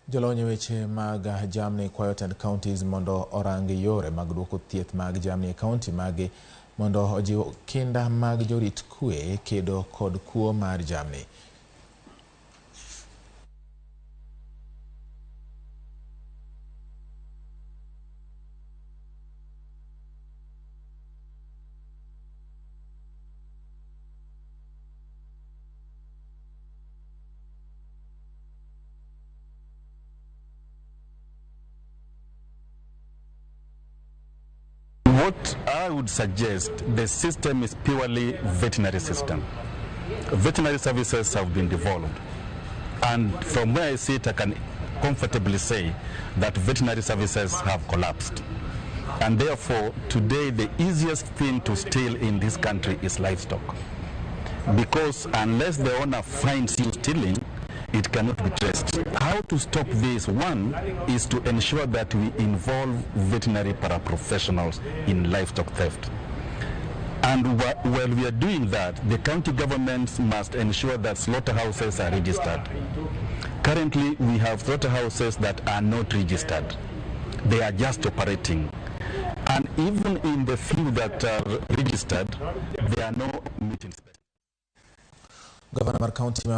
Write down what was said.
Jolony weche mag jamni kwayo tend kaontis mondo orangi yore mag duoko thieth mag jamni e kaonti magi mondo ojiw kinda mag jorit kwe kedo kod kuo mar jamni. What I would suggest, the system is purely veterinary system. Veterinary services have been devolved. And from where I sit, I can comfortably say that veterinary services have collapsed. And therefore, today, the easiest thing to steal in this country is livestock. Because unless the owner finds you stealing, it cannot be traced. How to stop this? One is to ensure that we involve veterinary paraprofessionals in livestock theft. And while we are doing that, the county governments must ensure that slaughterhouses are registered. Currently, we have slaughterhouses that are not registered. They are just operating. And even in the few that are registered, there are no meetings. Governor County